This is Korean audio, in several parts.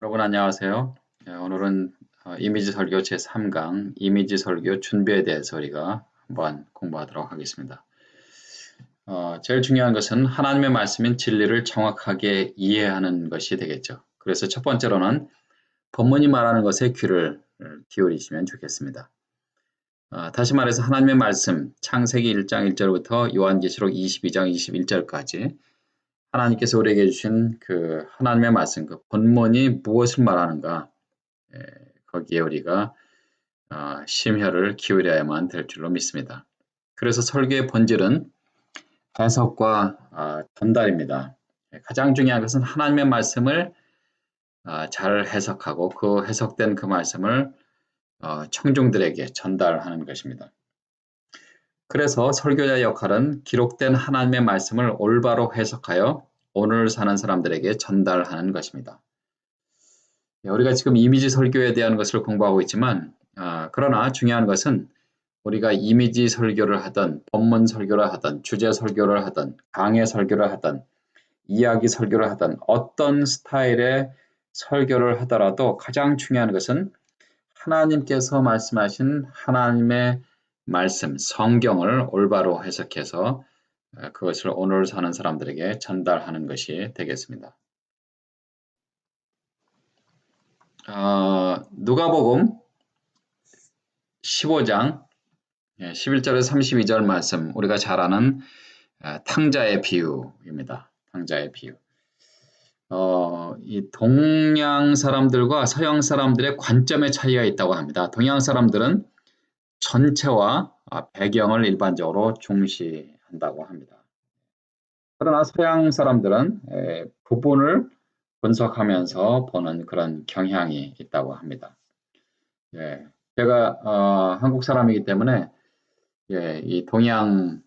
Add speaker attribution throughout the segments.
Speaker 1: 여러분 안녕하세요. 오늘은 이미지 설교 제3강 이미지 설교 준비에 대해서 우리가 한번 공부하도록 하겠습니다. 제일 중요한 것은 하나님의 말씀인 진리를 정확하게 이해하는 것이 되겠죠. 그래서 첫 번째로는 본문이 말하는 것에 귀를 기울이시면 좋겠습니다. 다시 말해서 하나님의 말씀 창세기 1장 1절부터 요한계시록 22장 21절까지 하나님께서 우리에게 주신 그 하나님의 말씀, 그 본문이 무엇을 말하는가 거기에 우리가 심혈을 기울여야만 될 줄로 믿습니다. 그래서 설교의 본질은 해석과 전달입니다. 가장 중요한 것은 하나님의 말씀을 잘 해석하고 그 해석된 그 말씀을 청중들에게 전달하는 것입니다. 그래서 설교자의 역할은 기록된 하나님의 말씀을 올바로 해석하여 오늘 사는 사람들에게 전달하는 것입니다. 우리가 지금 이미지 설교에 대한 것을 공부하고 있지만 그러나 중요한 것은 우리가 이미지 설교를 하든 본문 설교를 하든 주제 설교를 하든 강해 설교를 하든 이야기 설교를 하든 어떤 스타일의 설교를 하더라도 가장 중요한 것은 하나님께서 말씀하신 하나님의 말씀, 성경을 올바로 해석해서 그것을 오늘 사는 사람들에게 전달하는 것이 되겠습니다. 누가복음 15장 11절에서 32절 말씀 우리가 잘 아는 탕자의 비유입니다. 탕자의 비유. 이 동양 사람들과 서양 사람들의 관점의 차이가 있다고 합니다. 동양 사람들은 전체와 배경을 일반적으로 중시한다고 합니다. 그러나 서양 사람들은 부분을 분석하면서 보는 그런 경향이 있다고 합니다. 제가 한국 사람이기 때문에 이 동양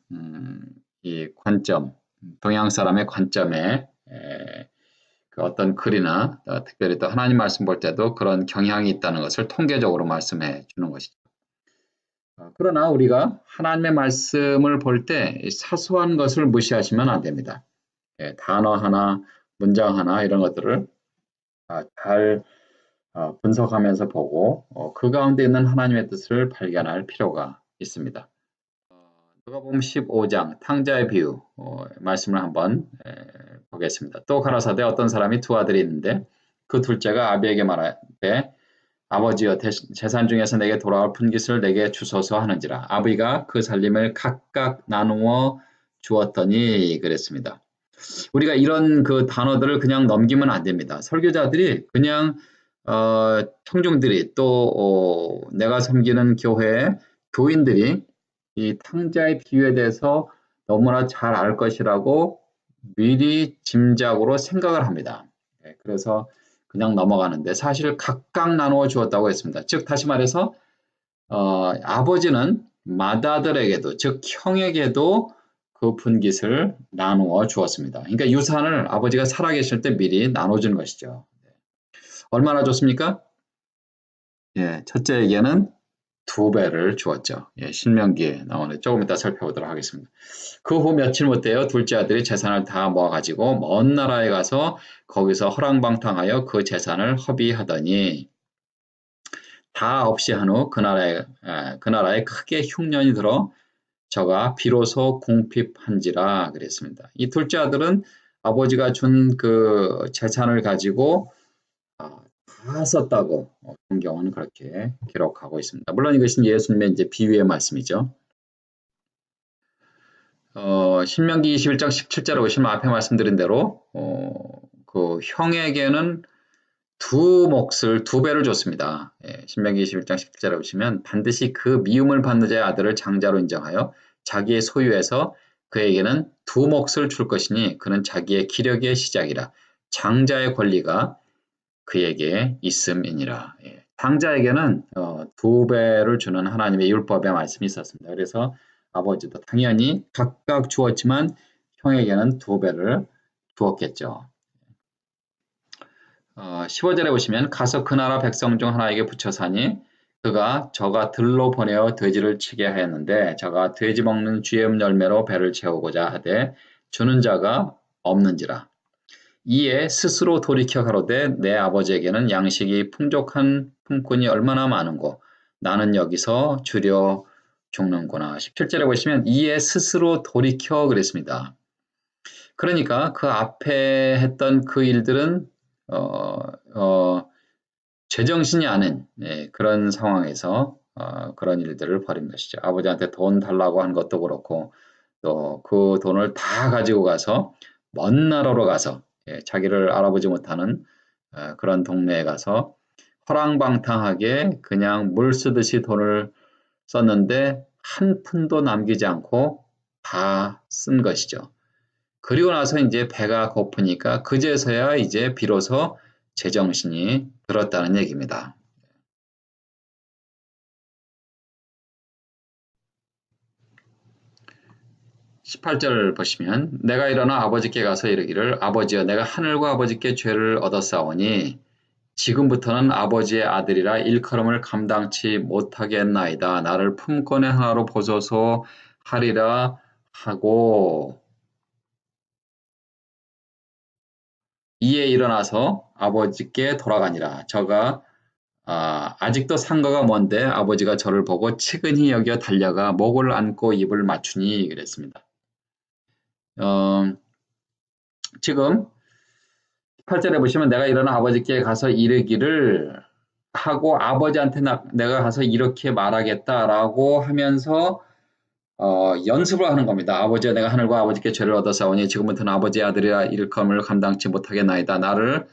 Speaker 1: 이 관점, 동양 사람의 관점에 그 어떤 글이나 특별히 또 하나님 말씀 볼 때도 그런 경향이 있다는 것을 통계적으로 말씀해 주는 것이죠. 그러나 우리가 하나님의 말씀을 볼 때 사소한 것을 무시하시면 안 됩니다. 단어 하나, 문장 하나 이런 것들을 잘 분석하면서 보고 그 가운데 있는 하나님의 뜻을 발견할 필요가 있습니다. 누가복음 15장 탕자의 비유 말씀을 한번 보겠습니다. 또 가라사대 어떤 사람이 두 아들이 있는데 그 둘째가 아비에게 말하되 아버지여 재산 중에서 내게 돌아올 푼깃을 내게 주소서 하는지라 아버지가 그 살림을 각각 나누어 주었더니 그랬습니다. 우리가 이런 그 단어들을 그냥 넘기면 안 됩니다. 설교자들이 그냥 청중들이 또 내가 섬기는 교회 교인들이 이 탕자의 비유에 대해서 너무나 잘 알 것이라고 미리 짐작으로 생각을 합니다. 그래서 그냥 넘어가는데 사실 각각 나누어 주었다고 했습니다. 즉 다시 말해서 아버지는 맏아들에게도 즉 형에게도 그 분깃을 나누어 주었습니다. 그러니까 유산을 아버지가 살아계실 때 미리 나눠준 것이죠. 얼마나 줬습니까? 첫째에게는 2배를 주었죠. 신명기에 나오는 조금 이따 살펴보도록 하겠습니다. 그 후 며칠 못 돼요. 둘째 아들이 재산을 다 모아가지고 먼 나라에 가서 거기서 허랑방탕하여 그 재산을 허비하더니 다 없이 한 후 그 나라에 크게 흉년이 들어 저가 비로소 궁핍한지라 그랬습니다. 이 둘째 아들은 아버지가 준 그 재산을 가지고 다 썼다고 성경은 그렇게 기록하고 있습니다. 물론 이것은 예수님의 이제 비유의 말씀이죠. 신명기 21장 17절에 보시면 앞에 말씀드린 대로 그 형에게는 2배를 줬습니다. 신명기 21장 17절에 보시면 반드시 그 미움을 받는 자의 아들을 장자로 인정하여 자기의 소유에서 그에게는 2몫을 줄 것이니 그는 자기의 기력의 시작이라 장자의 권리가 그에게 있음이니라. 장자에게는 2배를 주는 하나님의 율법의 말씀이 있었습니다. 그래서 아버지도 당연히 각각 주었지만 형에게는 2배를 주었겠죠. 15절에 보시면 가서 그 나라 백성 중 하나에게 붙여 사니 그가 저가 들로 보내어 돼지를 치게 하였는데 저가 돼지 먹는 쥐의 열매로 배를 채우고자 하되 주는 자가 없는지라. 이에 스스로 돌이켜 가로되 내 아버지에게는 양식이 풍족한 품꾼이 얼마나 많은고 나는 여기서 주려 죽는구나. 17절에 보시면 이에 스스로 돌이켜 그랬습니다. 그러니까 그 앞에 했던 그 일들은 제정신이 아닌 그런 상황에서 그런 일들을 벌인 것이죠. 아버지한테 돈 달라고 한 것도 그렇고 또 그 돈을 다 가지고 가서 먼 나라로 가서 자기를 알아보지 못하는 그런 동네에 가서 허랑방탕하게 그냥 물 쓰듯이 돈을 썼는데 한 푼도 남기지 않고 다 쓴 것이죠. 그리고 나서 이제 배가 고프니까 그제서야 이제 비로소 제정신이 들었다는 얘기입니다. 18절 보시면 내가 일어나 아버지께 가서 이르기를 아버지여 내가 하늘과 아버지께 죄를 얻었사오니 지금부터는 아버지의 아들이라 일컬음을 감당치 못하겠나이다. 나를 품권의 하나로 보소서 하리라 하고 이에 일어나서 아버지께 돌아가니라. 저가 아직도 상거가 먼데 아버지가 저를 보고 측은히 여겨 달려가 목을 안고 입을 맞추니 그랬습니다. 지금 8절에 보시면 내가 일어나 아버지께 가서 이르기를 하고 아버지한테 내가 가서 이렇게 말하겠다라고 하면서 연습을 하는 겁니다. 아버지여 내가 하늘과 아버지께 죄를 얻었사오니 지금부터는 아버지의 아들이라 일컬음을 감당치 못하겠나이다. 나를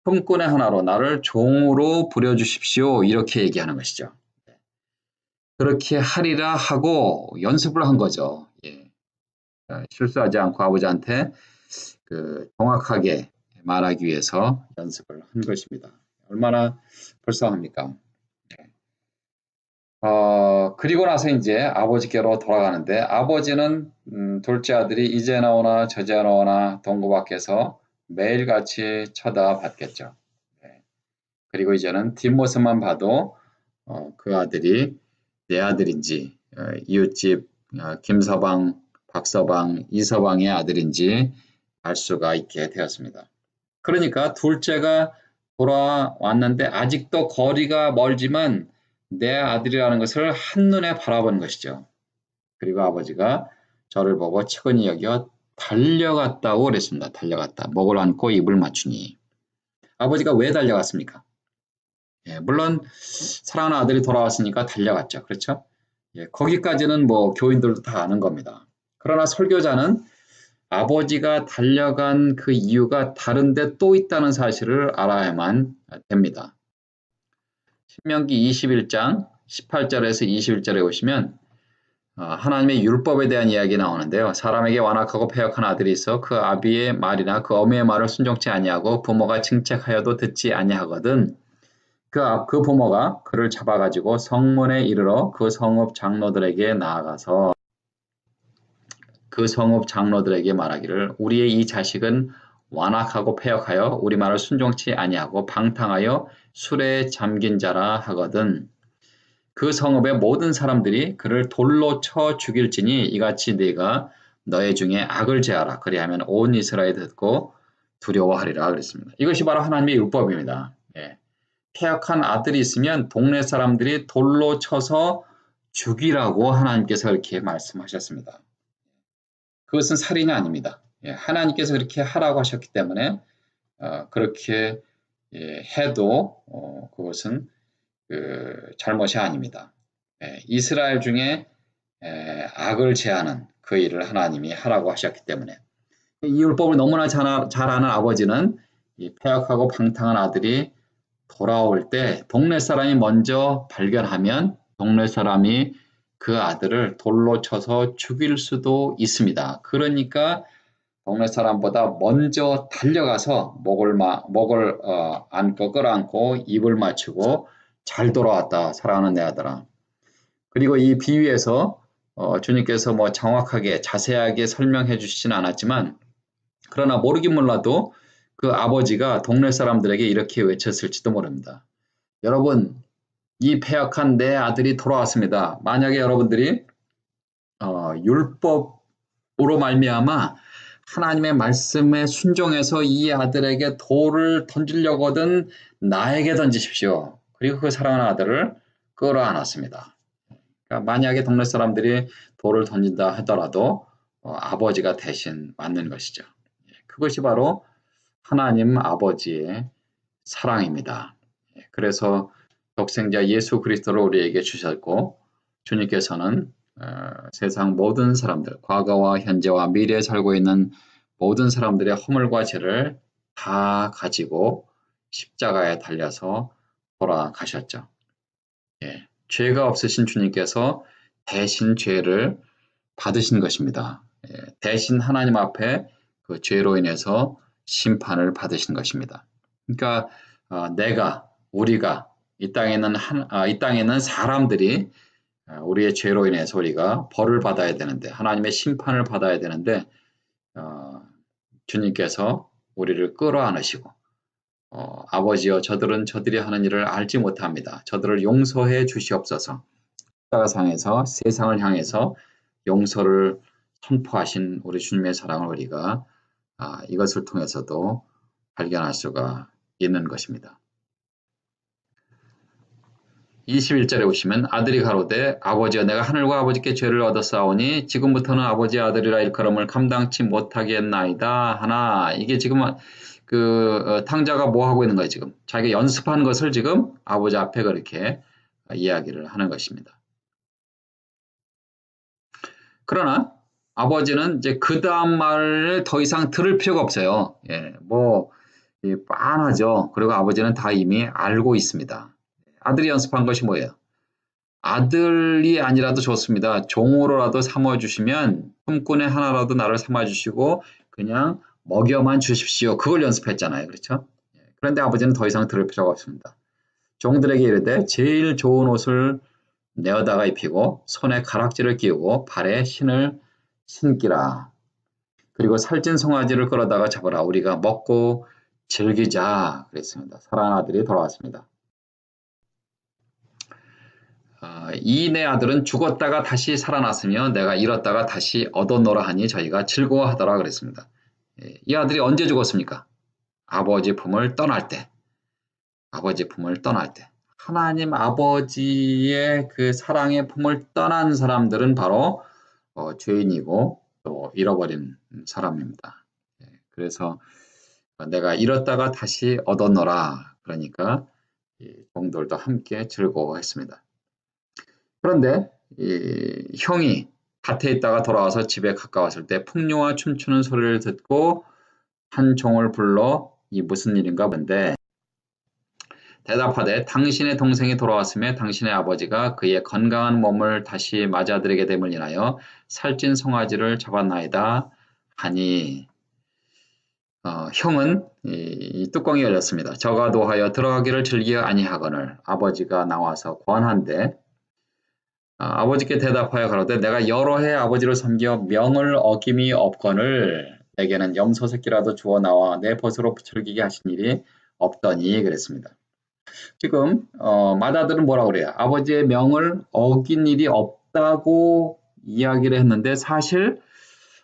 Speaker 1: 품꾼의 하나로 나를 종으로 부려주십시오. 이렇게 얘기하는 것이죠. 그렇게 하리라 하고 연습을 한 거죠. 예. 실수하지 않고 아버지한테 정확하게 말하기 위해서 연습을 한 것입니다. 얼마나 불쌍합니까? 그리고 나서 이제 아버지께로 돌아가는데 아버지는 둘째 아들이 이제 나오나 저제 나오나 동구 밖에서 매일같이 쳐다봤겠죠. 네. 그리고 이제는 뒷모습만 봐도 그 아들이 내 아들인지 이웃집 김서방, 박서방, 이서방의 아들인지 알 수가 있게 되었습니다. 그러니까 둘째가 돌아왔는데 아직도 거리가 멀지만 내 아들이라는 것을 한눈에 바라본 것이죠. 그리고 아버지가 저를 보고 측은히 여겨 달려갔다고 그랬습니다. 달려갔다. 목을 안고 입을 맞추니. 아버지가 왜 달려갔습니까? 예, 물론 사랑하는 아들이 돌아왔으니까 달려갔죠. 그렇죠? 예, 거기까지는 뭐 교인들도 다 아는 겁니다. 그러나 설교자는 아버지가 달려간 그 이유가 다른데 또 있다는 사실을 알아야만 됩니다. 신명기 21장 18절에서 21절에 보시면 하나님의 율법에 대한 이야기 나오는데요. 사람에게 완악하고 패역한 아들이 있어 그 아비의 말이나 그 어미의 말을 순종치 아니하고 부모가 징책하여도 듣지 아니하거든 그 부모가 그를 잡아가지고 성문에 이르러 그 성읍 장로들에게 나아가서 그 성읍 장로들에게 말하기를 우리의 이 자식은 완악하고 패역하여 우리 말을 순종치 아니하고 방탕하여 술에 잠긴 자라 하거든 그 성읍의 모든 사람들이 그를 돌로 쳐 죽일지니 이같이 네가 너의 중에 악을 제하라 그리하면 온 이스라엘이 듣고 두려워하리라 그랬습니다. 이것이 바로 하나님의 율법입니다. 예. 패역한 아들이 있으면 동네 사람들이 돌로 쳐서 죽이라고 하나님께서 이렇게 말씀하셨습니다. 그것은 살인이 아닙니다. 예, 하나님께서 그렇게 하라고 하셨기 때문에 그렇게 해도 그것은 잘못이 아닙니다. 이스라엘 중에 악을 제하는 그 일을 하나님이 하라고 하셨기 때문에 이 율법을 너무나 잘 아는 아버지는 이 패역하고 방탕한 아들이 돌아올 때 동네 사람이 먼저 발견하면 동네 사람이 그 아들을 돌로 쳐서 죽일 수도 있습니다. 그러니까 동네 사람보다 먼저 달려가서 목을 안고 끌어안고 입을 맞추고 잘 돌아왔다 사랑하는 내 아들아. 그리고 이 비유에서 주님께서 뭐 정확하게 자세하게 설명해 주시진 않았지만 그러나 모르긴 몰라도 그 아버지가 동네 사람들에게 이렇게 외쳤을지도 모릅니다. 여러분 이 패역한 내 아들이 돌아왔습니다. 만약에 여러분들이 율법으로 말미암아 하나님의 말씀에 순종해서 이 아들에게 돌을 던지려거든 나에게 던지십시오. 그리고 그 사랑하는 아들을 끌어안았습니다. 그러니까 만약에 동네 사람들이 돌을 던진다 하더라도 아버지가 대신 맞는 것이죠. 그것이 바로 하나님 아버지의 사랑입니다. 그래서 독생자 예수 그리스도를 우리에게 주셨고 주님께서는 세상 모든 사람들, 과거와 현재와 미래에 살고 있는 모든 사람들의 허물과 죄를 다 가지고 십자가에 달려서 돌아가셨죠. 예, 죄가 없으신 주님께서 대신 죄를 받으신 것입니다. 예, 대신 하나님 앞에 그 죄로 인해서 심판을 받으신 것입니다. 그러니까 우리가 이 땅에는 사람들이 우리의 죄로 인해서 우리가 벌을 받아야 되는데 하나님의 심판을 받아야 되는데 주님께서 우리를 끌어안으시고 아버지여 저들은 저들이 하는 일을 알지 못합니다. 저들을 용서해 주시옵소서. 십자가상에서 세상을 향해서 용서를 선포하신 우리 주님의 사랑을 우리가 이것을 통해서도 발견할 수가 있는 것입니다. 21절에 보시면 아들이 가로되 아버지여 내가 하늘과 아버지께 죄를 얻었사오니 지금부터는 아버지의 아들이라 일컬음을 감당치 못하겠나이다 하나 이게 지금 탕자가 뭐 하고 있는 거예요 지금 자기가 연습한 것을 지금 아버지 앞에 그렇게 이야기를 하는 것입니다. 그러나 아버지는 이제 그 다음 말을 더 이상 들을 필요가 없어요. 예, 빤하죠. 그리고 아버지는 다 이미 알고 있습니다. 아들이 연습한 것이 뭐예요? 아들이 아니라도 좋습니다. 종으로라도 삼아주시면 품꾼의 하나라도 나를 삼아주시고 그냥 먹여만 주십시오. 그걸 연습했잖아요. 그렇죠? 그런데 아버지는 더 이상 들을 필요가 없습니다. 종들에게 이르되 제일 좋은 옷을 내어다가 입히고 손에 가락지를 끼우고 발에 신을 신기라. 그리고 살찐 송아지를 끌어다가 잡아라. 우리가 먹고 즐기자. 그랬습니다. 사랑하는 아들이 돌아왔습니다. 이 내 아들은 죽었다가 다시 살아났으며 내가 잃었다가 다시 얻었노라 하니 저희가 즐거워하더라 그랬습니다. 이 아들이 언제 죽었습니까? 아버지 품을 떠날 때. 아버지 품을 떠날 때. 하나님 아버지의 그 사랑의 품을 떠난 사람들은 바로 죄인이고 또 잃어버린 사람입니다. 그래서 내가 잃었다가 다시 얻었노라. 그러니까 종들도 함께 즐거워했습니다. 그런데 형이 밭에 있다가 돌아와서 집에 가까웠을 때 풍류와 춤추는 소리를 듣고 한 종을 불러 이 무슨 일인가 본데 대답하되 당신의 동생이 돌아왔으며 당신의 아버지가 그의 건강한 몸을 다시 맞아들이게 됨을 인하여 살찐 송아지를 잡았나이다 하니 형은 이 뚜껑이 열렸습니다. 저가 노하여 들어가기를 즐겨 아니하거늘 아버지가 나와서 권한대 아버지께 대답하여 가로되 내가 여러 해 아버지를 섬겨 명을 어김이 없거늘 내게는 염소 새끼라도 주어 나와 내 벗으로 즐기게 하신 일이 없더니 그랬습니다. 지금 마다들은 뭐라고 그래요? 아버지의 명을 어긴 일이 없다고 이야기를 했는데 사실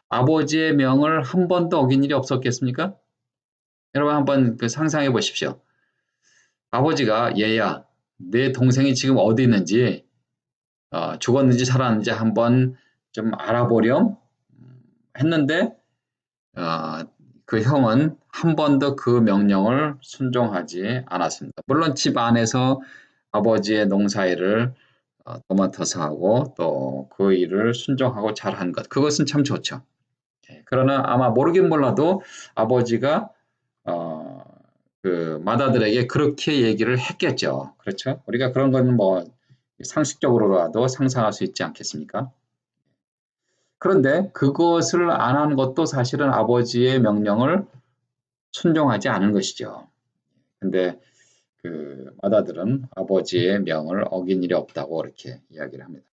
Speaker 1: 아버지의 명을 한 번도 어긴 일이 없었겠습니까? 여러분 한번 상상해 보십시오. 아버지가 얘야 내 동생이 지금 어디 있는지 죽었는지 살았는지 한번 좀 알아보렴 했는데 그 형은 한 번도 그 명령을 순종하지 않았습니다. 물론 집 안에서 아버지의 농사일을 도맡아서 하고 또 그 일을 순종하고 잘한 것 그것은 참 좋죠. 그러나 아마 모르긴 몰라도 아버지가 그 마다들에게 그렇게 얘기를 했겠죠. 그렇죠? 우리가 그런 건 뭐 상식적으로라도 상상할 수 있지 않겠습니까? 그런데 그것을 안 한 것도 사실은 아버지의 명령을 순종하지 않은 것이죠. 근데 그 마다들은 아버지의 명을 어긴 일이 없다고 그렇게 이야기를 합니다.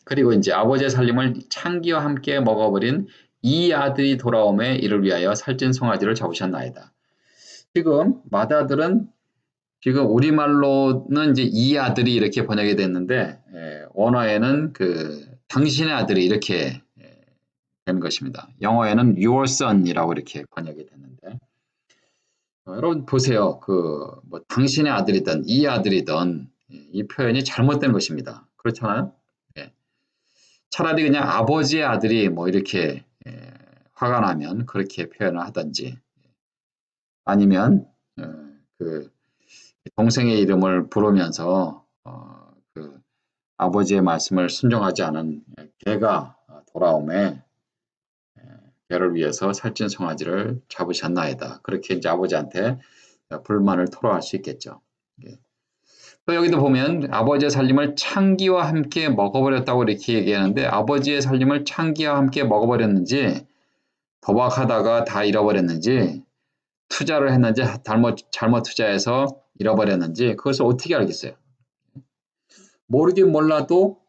Speaker 1: 그리고 이제 아버지의 살림을 창기와 함께 먹어버린 이 아들이 돌아옴에 이를 위하여 살찐 송아지를 잡으셨나이다. 지금 마다들은 지금 우리말로는 이제 이 아들이 이렇게 번역이 됐는데 원어에는 그 당신의 아들이 이렇게 된 것입니다. 영어에는 your son이라고 이렇게 번역이 됐는데 여러분 보세요. 뭐 당신의 아들이든 이 아들이든 이 표현이 잘못된 것입니다. 그렇잖아요? 예. 차라리 그냥 아버지의 아들이 뭐 이렇게 화가 나면 그렇게 표현을 하든지 아니면 그 동생의 이름을 부르면서 그 아버지의 말씀을 순종하지 않은 개가 돌아오매 개를 위해서 살찐 송아지를 잡으셨나이다. 그렇게 이제 아버지한테 불만을 토로할 수 있겠죠. 예. 또 여기도 보면 아버지의 살림을 창기와 함께 먹어버렸다고 이렇게 얘기하는데 아버지의 살림을 창기와 함께 먹어버렸는지 도박하다가 다 잃어버렸는지 투자를 했는지 잘못 투자해서 잃어버렸는지 그것을 어떻게 알겠어요? 모르긴 몰라도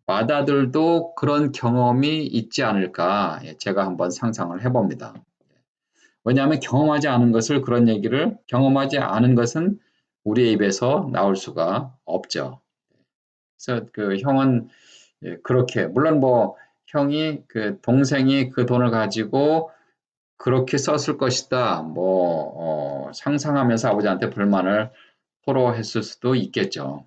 Speaker 1: 마다들도 그런 경험이 있지 않을까 제가 한번 상상을 해봅니다. 왜냐하면 경험하지 않은 것을 그런 얘기를 경험하지 않은 것은 우리의 입에서 나올 수가 없죠. 그래서 그 형은 그렇게 물론 뭐 형이 그 동생이 그 돈을 가지고 그렇게 썼을 것이다. 상상하면서 아버지한테 불만을 토로했을 수도 있겠죠.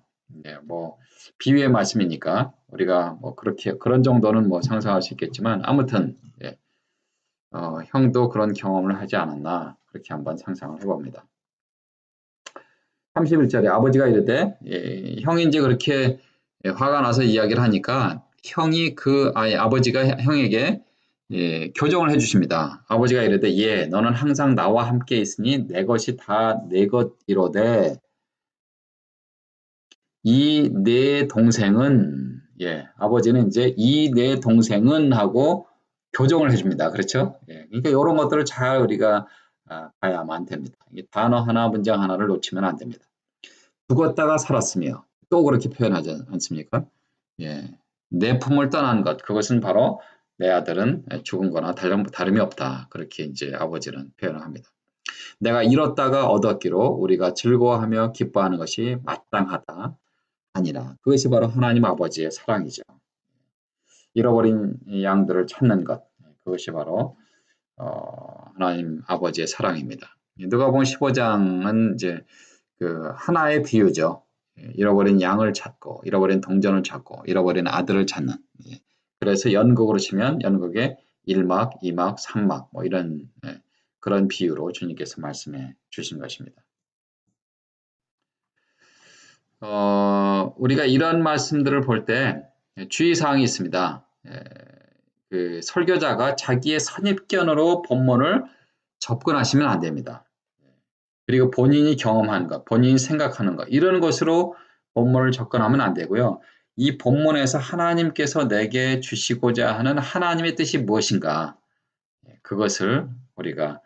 Speaker 1: 뭐 비유의 말씀이니까 우리가 뭐 그렇게 그런 정도는 뭐 상상할 수 있겠지만 아무튼 형도 그런 경험을 하지 않았나 그렇게 한번 상상을 해봅니다. 31절에 아버지가 이르되 형이 이제 그렇게 화가 나서 이야기를 하니까 아버지가 형에게 교정을 해주십니다. 아버지가 이르되 너는 항상 나와 함께 있으니 내 것이 다 내 것이로되 이 내 동생은 아버지는 이제 이 내 동생은 하고 교정을 해줍니다. 그렇죠? 그러니까 이런 것들을 잘 우리가 봐야만 됩니다. 단어 하나 문장 하나를 놓치면 안 됩니다. 죽었다가 살았으며 또 그렇게 표현하지 않습니까? 내 품을 떠난 것 그것은 바로 내 아들은 죽은 거나 다름이 없다. 그렇게 이제 아버지는 표현을 합니다. 내가 잃었다가 얻었기로 우리가 즐거워하며 기뻐하는 것이 마땅하다. 아니라 그것이 바로 하나님 아버지의 사랑이죠. 잃어버린 양들을 찾는 것 그것이 바로 하나님 아버지의 사랑입니다. 누가복음 15장은 이제 그 하나의 비유죠. 잃어버린 양을 찾고 잃어버린 동전을 찾고 잃어버린 아들을 찾는 그래서 연극으로 치면 연극의 1막, 2막, 3막 뭐 이런 그런 비유로 주님께서 말씀해 주신 것입니다. 우리가 이런 말씀들을 볼 때 주의사항이 있습니다. 그 설교자가 자기의 선입견으로 본문을 접근하시면 안 됩니다. 그리고 본인이 경험한 것, 본인이 생각하는 것 이런 것으로 본문을 접근하면 안 되고요. 이 본문에서 하나님께서 내게 주시고자 하는 하나님의 뜻이 무엇인가 그것을 우리가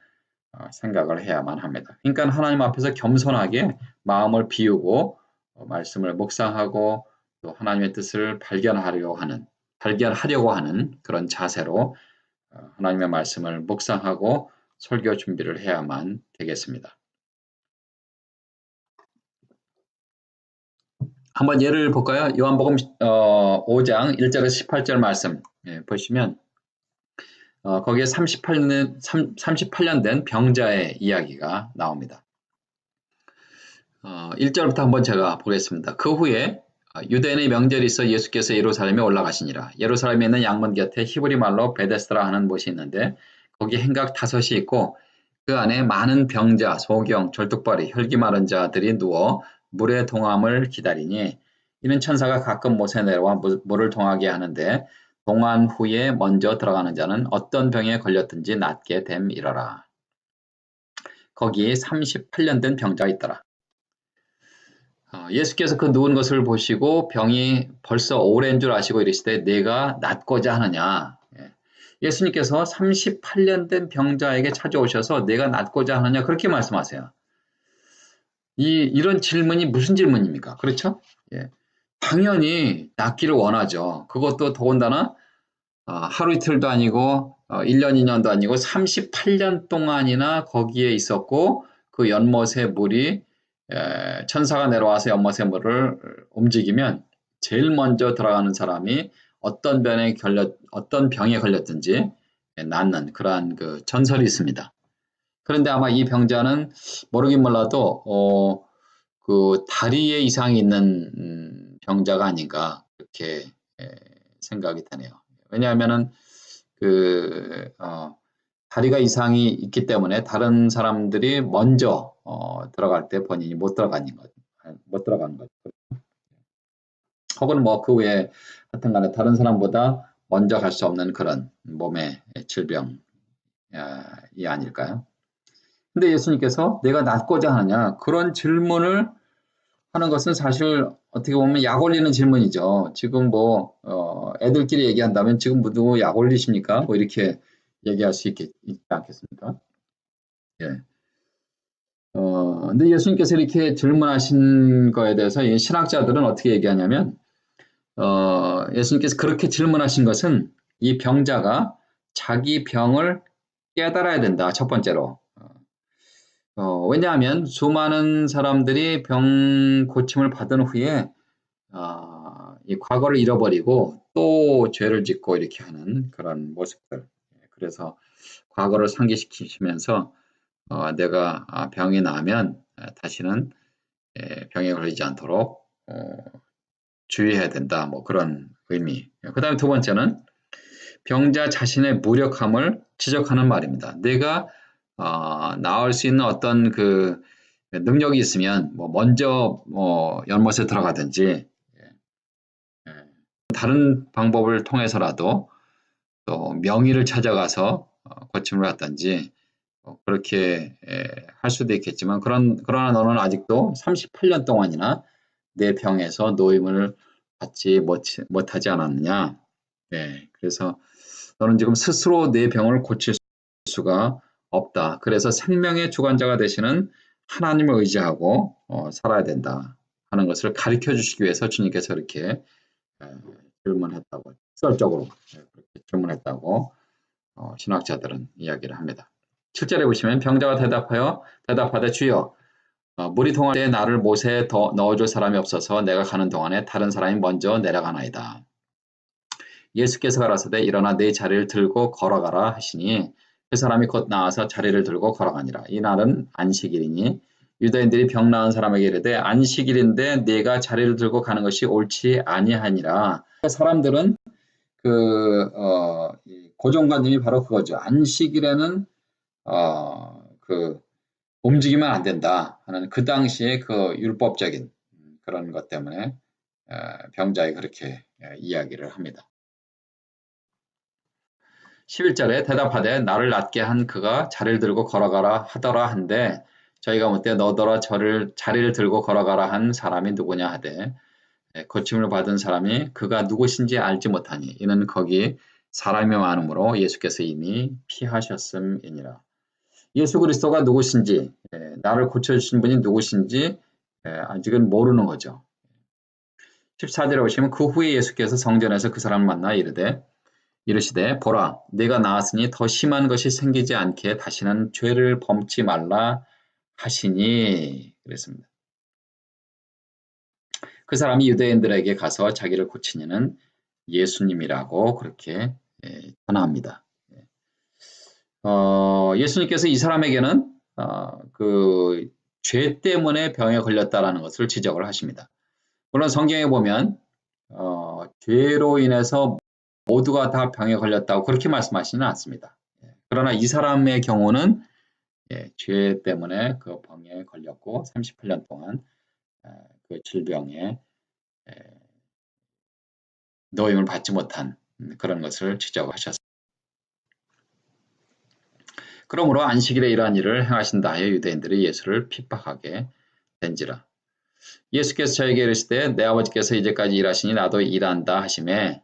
Speaker 1: 생각을 해야만 합니다. 그러니까 하나님 앞에서 겸손하게 마음을 비우고 말씀을 묵상하고 또 하나님의 뜻을 발견하려고 하는 그런 자세로 하나님의 말씀을 묵상하고 설교 준비를 해야만 되겠습니다. 한번 예를 볼까요? 요한복음 5장 1절에서 18절 말씀 보시면 거기에 38년 된 병자의 이야기가 나옵니다. 1절부터 한번 제가 보겠습니다. 그 후에 유대인의 명절이 있어 예수께서 예루살렘에 올라가시니라. 예루살렘에 있는 양문 곁에 히브리 말로 베데스다라 하는 곳이 있는데 거기 행각 5이 있고 그 안에 많은 병자, 소경, 절뚝발이, 혈기 마른 자들이 누워 물의 동함을 기다리니 이는 천사가 가끔 못에 내려와 물을 동하게 하는데 동한 후에 먼저 들어가는 자는 어떤 병에 걸렸든지 낫게 됨이러라. 거기 38년 된 병자가 있더라. 예수께서 그 누운 것을 보시고 병이 벌써 오래인 줄 아시고 이르시되 내가 낫고자 하느냐. 예수님께서 38년 된 병자에게 찾아오셔서 내가 낫고자 하느냐 그렇게 말씀하세요. 이런 질문이 무슨 질문입니까? 그렇죠? 당연히 낫기를 원하죠. 그것도 더군다나 하루 이틀도 아니고 1년, 2년도 아니고 38년 동안이나 거기에 있었고 그 연못의 물이 천사가 내려와서 연못의 물을 움직이면 제일 먼저 들어가는 사람이 어떤 병에 걸렸든지 낫는 그러한 그 전설이 있습니다. 그런데 아마 이 병자는 모르긴 몰라도 그 다리에 이상이 있는 병자가 아닌가 그렇게 생각이 되네요. 왜냐하면은 그 다리가 이상이 있기 때문에 다른 사람들이 먼저 들어갈 때 본인이 못 들어가는 거죠. 혹은 뭐 그 외에 하여튼간에 다른 사람보다 먼저 갈 수 없는 그런 몸의 질병이 아닐까요? 근데 예수님께서 내가 낫고자 하느냐 그런 질문을 하는 것은 사실 어떻게 보면 약 올리는 질문이죠. 지금 뭐 애들끼리 얘기한다면 지금 누구 약 올리십니까? 뭐 이렇게 얘기할 수 있지 않겠습니까? 예. 근데 예수님께서 이렇게 질문하신 거에 대해서 이 신학자들은 어떻게 얘기하냐면 예수님께서 그렇게 질문하신 것은 이 병자가 자기 병을 깨달아야 된다. 첫 번째로. 왜냐하면 수많은 사람들이 병 고침을 받은 후에 이 과거를 잃어버리고 또 죄를 짓고 이렇게 하는 그런 모습들. 그래서 과거를 상기시키면서 내가 병이 나면 다시는 병에 걸리지 않도록 주의해야 된다. 뭐 그런 의미. 그 다음에 두 번째는 병자 자신의 무력함을 지적하는 말입니다. 내가 나을 수 있는 어떤 그 능력이 있으면 뭐 먼저 연못에 들어가든지 다른 방법을 통해서라도 또 명의를 찾아가서 고침을 받든지 그렇게 할 수도 있겠지만 그러나 너는 아직도 38년 동안이나 내 병에서 노임을 받지 못하지 않았느냐. 네, 그래서 너는 지금 스스로 내 병을 고칠 수가 없다. 그래서 생명의 주관자가 되시는 하나님을 의지하고 살아야 된다 하는 것을 가르쳐 주시기 위해서 주님께서 이렇게 질문했다고 직설적으로 그렇게 질문했다고 신학자들은 이야기를 합니다. 7절에 보시면 병자가 대답하되 주여 물이 동할 때 나를 못에 넣어줄 사람이 없어서 내가 가는 동안에 다른 사람이 먼저 내려가나이다. 예수께서 가라사대 일어나 네 자리를 들고 걸어가라 하시니 그 사람이 곧 나와서 자리를 들고 걸어가니라. 이 날은 안식일이니 유대인들이 병 나은 사람에게 이르되 안식일인데 네가 자리를 들고 가는 것이 옳지 아니하니라. 사람들은 고정관념이 바로 그거죠. 안식일에는 움직이면 안 된다 하는 그 당시에 그 율법적인 그런 것 때문에 병자에 그렇게 이야기를 합니다. 11절에 대답하되 나를 낫게 한 그가 자리를 들고 걸어가라 하더라 한데 저희가 묻되 너더러 자리를 들고 걸어가라 한 사람이 누구냐 하되 고침을 받은 사람이 그가 누구신지 알지 못하니 이는 거기 사람이 많으므로 예수께서 이미 피하셨음이니라. 예수 그리스도가 누구신지 나를 고쳐주신 분이 누구신지 아직은 모르는 거죠. 14절에 보시면 그 후에 예수께서 성전에서 그 사람을 만나 이르시되 보라 네가 나았으니 더 심한 것이 생기지 않게 다시는 죄를 범치 말라 하시니 그랬습니다. 그 사람이 유대인들에게 가서 자기를 고치니는 예수님이라고 그렇게 전합니다. 예수님께서 이 사람에게는 그 죄 때문에 병에 걸렸다라는 것을 지적을 하십니다. 물론 성경에 보면 죄로 인해서 모두가 다 병에 걸렸다고 그렇게 말씀하시는 않습니다. 그러나 이 사람의 경우는 죄 때문에 그 병에 걸렸고 38년 동안 그 질병에 노임을 받지 못한 그런 것을 지적하셨습니다. 그러므로 안식일에 이러한 일을 행하신다 하여 유대인들이 예수를 핍박하게 된지라. 예수께서 저에게 이르시되 내 아버지께서 이제까지 일하시니 나도 일한다 하시매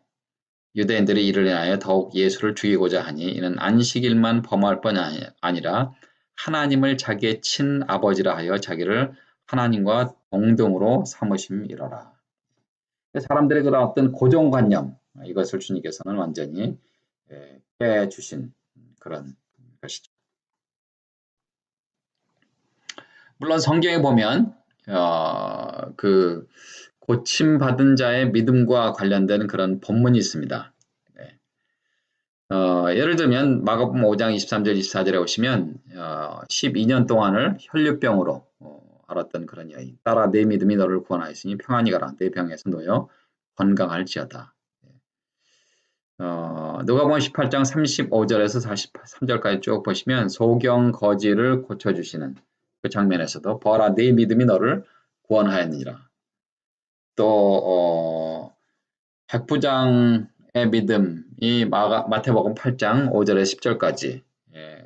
Speaker 1: 유대인들이 이를 인하여 더욱 예수를 죽이고자 하니 이는 안식일만 범할 뿐 아니라 하나님을 자기의 친아버지라 하여 자기를 하나님과 동등으로 삼으심이로라. 사람들의 그런 어떤 고정관념 이것을 주님께서는 완전히 깨주신 그런 것이죠. 물론 성경에 보면 그 고침받은 자의 믿음과 관련된 그런 본문이 있습니다. 예를 들면 마가복음 5장 23절 24절에 오시면 12년 동안을 혈류병으로 앓았던 그런 여인 따라 내 믿음이 너를 구원하였으니 평안히 가라 내 병에서 놓여 건강할지어다. 누가복음 18장 35절에서 43절까지 쭉 보시면 소경 거지를 고쳐주시는 그 장면에서도 보아라 내 믿음이 너를 구원하였느니라. 또 백부장의 믿음이 마태복음 8장 5절에서 10절까지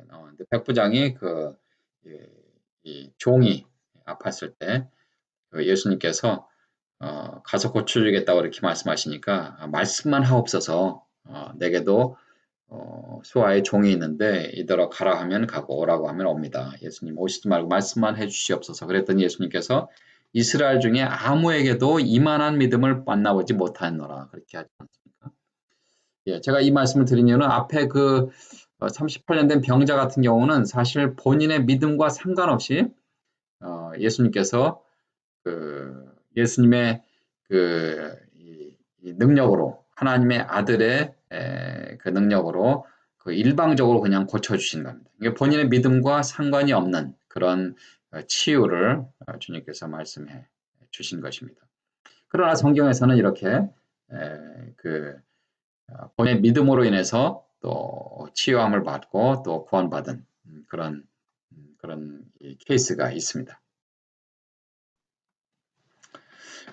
Speaker 1: 나오는데 백부장이 이 종이 아팠을 때 예수님께서 가서 고쳐주겠다고 이렇게 말씀하시니까 말씀만 하옵소서 내게도 수하의 종이 있는데 이더러 가라 하면 가고 오라고 하면 옵니다. 예수님 오시지 말고 말씀만 해주시옵소서. 그랬더니 예수님께서 이스라엘 중에 아무에게도 이만한 믿음을 만나보지 못하노라 그렇게 하지 않습니까? 예, 제가 이 말씀을 드린 이유는 앞에 38년 된 병자 같은 경우는 사실 본인의 믿음과 상관없이 예수님께서 예수님의 이 능력으로 하나님의 아들의 그 능력으로 일방적으로 그냥 고쳐주신 겁니다. 본인의 믿음과 상관이 없는 그런 치유를 주님께서 말씀해 주신 것입니다. 그러나 성경에서는 이렇게 본인의 믿음으로 인해서 또 치유함을 받고 또 구원받은 그런 케이스가 있습니다.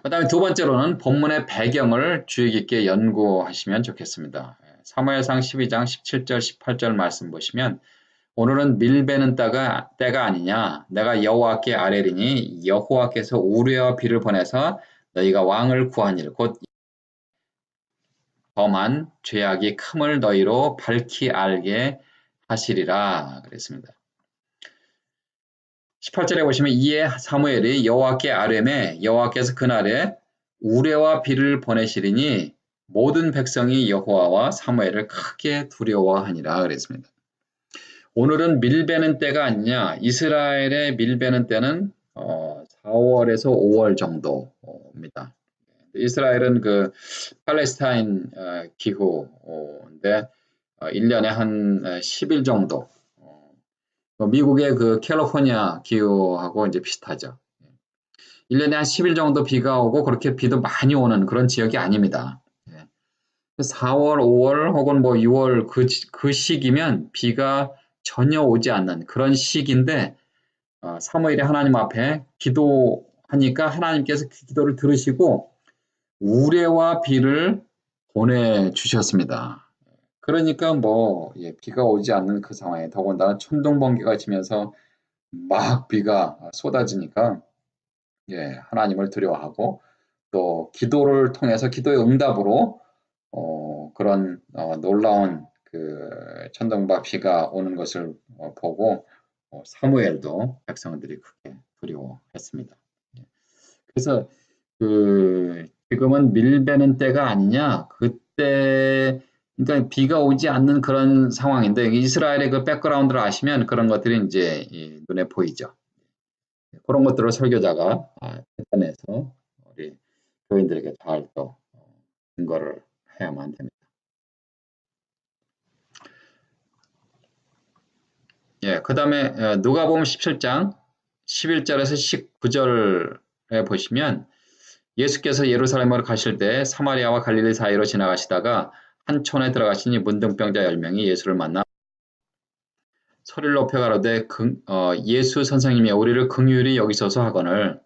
Speaker 1: 그 다음에 두 번째로는 본문의 배경을 주의 깊게 연구하시면 좋겠습니다. 사무엘상 12장 17절 18절 말씀 보시면 오늘은 밀베는 때가 아니냐 내가 여호와께 아뢰리니 여호와께서 우레와 비를 보내서 너희가 왕을 구하니를 곧 범한 죄악이 큼을 너희로 밝히 알게 하시리라 그랬습니다. 18절에 보시면 이에 사무엘이 여호와께 아뢰매 여호와께서 그날에 우레와 비를 보내시리니 모든 백성이 여호와와 사무엘을 크게 두려워하니라 그랬습니다. 오늘은 밀베는 때가 아니냐 이스라엘의 밀베는 때는 4월에서 5월 정도입니다. 이스라엘은 팔레스타인 기후인데 1년에 한 10일 정도 미국의 캘리포니아 기후하고 이제 비슷하죠. 1년에 한 10일 정도 비가 오고 그렇게 비도 많이 오는 그런 지역이 아닙니다. 4월, 5월 혹은 6월 그 시기면 비가 전혀 오지 않는 그런 시기인데 사무엘이 하나님 앞에 기도하니까 하나님께서 그 기도를 들으시고 우레와 비를 보내주셨습니다. 그러니까 비가 오지 않는 그 상황에 더군다나 천둥번개가 치면서 막 비가 쏟아지니까 하나님을 두려워하고 또 기도를 통해서 기도의 응답으로 그런 놀라운 천둥과 비가 오는 것을 보고 사무엘도 백성들이 크게 두려워했습니다. 그래서 지금은 밀베는 때가 아니냐 그때 그러니까 비가 오지 않는 그런 상황인데 이스라엘의 그 백그라운드를 아시면 그런 것들이 이제 눈에 보이죠. 그런 것들을 설교자가 인터넷에서 우리 교인들에게 잘 또 증거를 해야만 됩니다. 그 다음에 누가복음 17장 11절에서 19절에 보시면 예수께서 예루살렘으로 가실 때 사마리아와 갈릴리 사이로 지나가시다가 한 촌에 들어가시니 문둥병자 10명이 예수를 만나 소리를 높여 가로되 예수 선생님이 우리를 긍휼히 여기소서 하거늘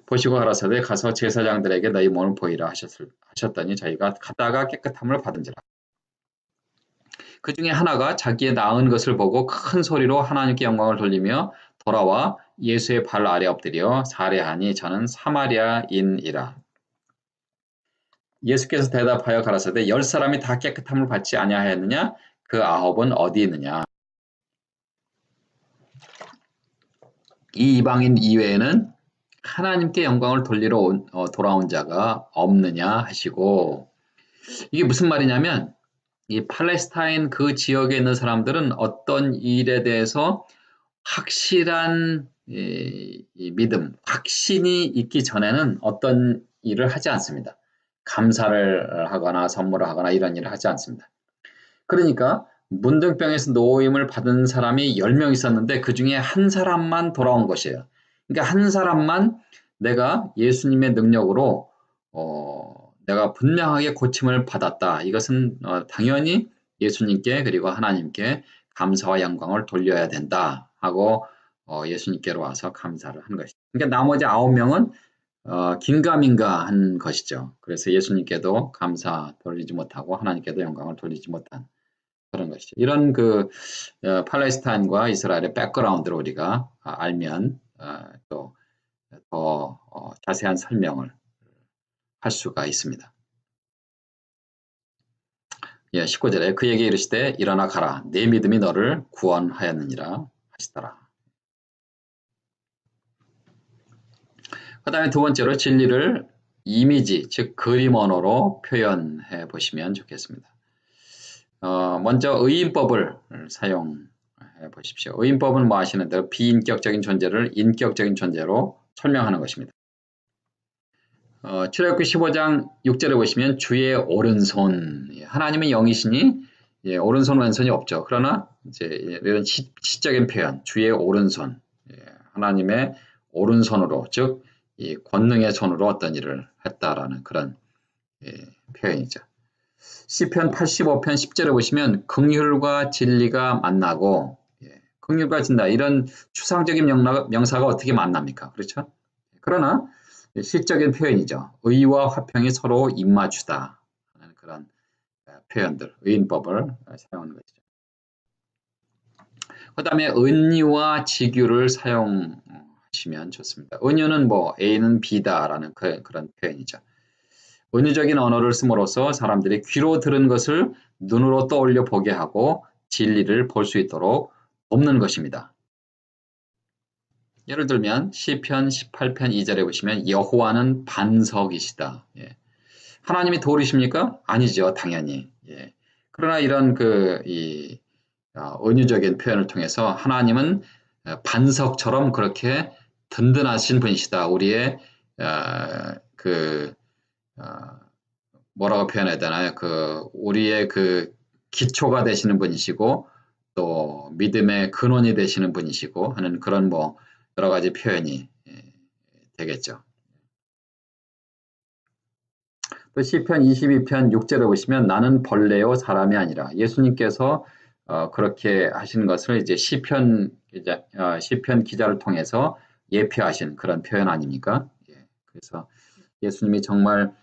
Speaker 1: 보시고 가라사대 가서 제사장들에게 너희 몸을 보이라 하셨더니 저희가 가다가 깨끗함을 받은지라. 그 중에 하나가 자기의 나은 것을 보고 큰 소리로 하나님께 영광을 돌리며 돌아와 예수의 발 아래 엎드려 살해하니 저는 사마리아인이라. 예수께서 대답하여 가라사대 10사람이 다 깨끗함을 받지 아니하였느냐 그 9은 어디 있느냐. 이 이방인 이외에는 하나님께 영광을 돌리러 돌아온 자가 없느냐 하시고 이게 무슨 말이냐면 이 팔레스타인 그 지역에 있는 사람들은 어떤 일에 대해서 확실한 이 믿음, 확신이 있기 전에는 어떤 일을 하지 않습니다. 감사를 하거나 선물을 하거나 이런 일을 하지 않습니다. 그러니까 문둥병에서 노임을 받은 사람이 10명 있었는데 그 중에 한 사람만 돌아온 것이에요. 그러니까 한 사람만 내가 예수님의 능력으로 내가 분명하게 고침을 받았다. 이것은 당연히 예수님께 그리고 하나님께 감사와 영광을 돌려야 된다 하고 예수님께로 와서 감사를 한 것이죠. 그러니까 나머지 9명은 긴가민가 한 것이죠. 그래서 예수님께도 감사 돌리지 못하고 하나님께도 영광을 돌리지 못한 그런 것이죠. 이런 팔레스타인과 이스라엘의 백그라운드를 우리가 알면 또 더 자세한 설명을 할 수가 있습니다. 19절에 그에게 이르시되 일어나 가라 내 믿음이 너를 구원하였느니라 하시더라. 그 다음에 두 번째로 진리를 이미지 즉 그림 언어로 표현해 보시면 좋겠습니다. 먼저 의인법을 사용해 보십시오. 의인법은 뭐 하시는 대로 비인격적인 존재를 인격적인 존재로 설명하는 것입니다. 출애굽기 15장 6절에 보시면 주의 오른손 하나님은 영이시니 오른손 왼손이 없죠. 그러나 이제 이런 시적인 표현 주의 오른손 하나님의 오른손으로 즉 이 권능의 손으로 어떤 일을 했다라는 그런 표현이죠. 시편 85편 10절에 보시면 긍휼과 진리가 만나고 긍휼과 진리 이런 추상적인 명사가 어떻게 만납니까? 그렇죠? 그러나 시적인 표현이죠. 의와 화평이 서로 입맞추다 하는 그런 표현들, 의인법을 사용하는 것이죠. 그 다음에 은유와 직유를 사용하시면 좋습니다. 은유는 뭐 A는 B다라는 그런 표현이죠. 은유적인 언어를 씀으로써 사람들이 귀로 들은 것을 눈으로 떠올려 보게 하고 진리를 볼 수 있도록 돕는 것입니다. 예를 들면 시편 18편 2절에 보시면 여호와는 반석이시다. 하나님이 돌이십니까? 아니죠, 당연히. 그러나 이런 은유적인 표현을 통해서 하나님은 반석처럼 그렇게 든든하신 분이시다. 우리의 뭐라고 표현해야 되나요? 우리의 기초가 되시는 분이시고 또 믿음의 근원이 되시는 분이시고 하는 그런 여러 가지 표현이 되겠죠. 또 시편 22편 6절에 보시면 나는 벌레요 사람이 아니라 예수님께서 그렇게 하신 것을 이제 시편 기자를 통해서 예표하신 그런 표현 아닙니까? 그래서 예수님이 정말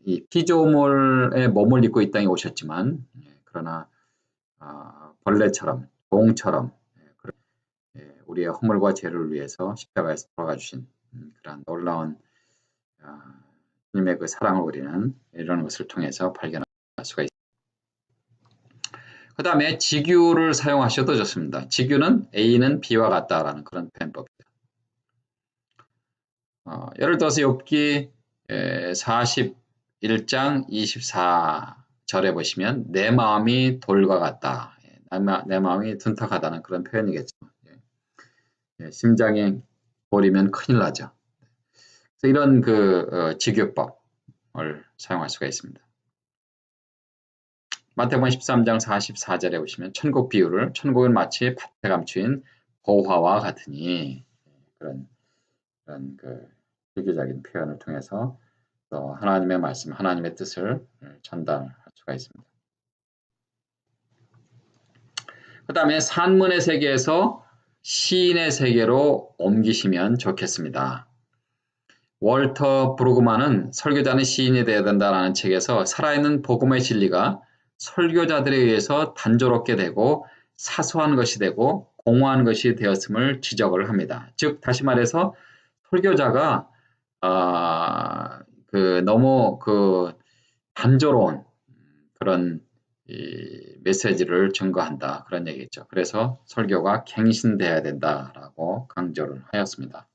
Speaker 1: 이 피조물의 몸을 입고 이 땅에 오셨지만 그러나 벌레처럼 종처럼 우리의 허물과 죄를 위해서 십자가에서 돌아가 주신 그런 놀라운 주님의 그 사랑을 우리는 이런 것을 통해서 발견할 수가 있습니다. 그 다음에 직유를 사용하셔도 좋습니다. 직유는 A는 B와 같다라는 그런 표현법이죠. 예를 들어서 욥기 41장 24절에 보시면 내 마음이 돌과 같다. 내 마음이 둔탁하다는 그런 표현이겠죠. 심장이 돌이면 큰일 나죠. 그래서 이런 직유법을 사용할 수가 있습니다. 마태복음 13장 44절에 보시면 천국 비유를 천국은 마치 밭에 감추인 보화와 같으니 그런 비교적인 표현을 통해서 또 하나님의 말씀, 하나님의 뜻을 전달할 수가 있습니다. 그 다음에 산문의 세계에서 시인의 세계로 옮기시면 좋겠습니다. 월터 브루그만은 설교자는 시인이 되어야 된다라는 책에서 살아있는 복음의 진리가 설교자들에 의해서 단조롭게 되고 사소한 것이 되고 공허한 것이 되었음을 지적을 합니다. 즉 다시 말해서 설교자가 너무 단조로운 그런 메시지를 전거한다 그런 얘기죠. 그래서 설교가 갱신돼야 된다라고 강조를 하였습니다.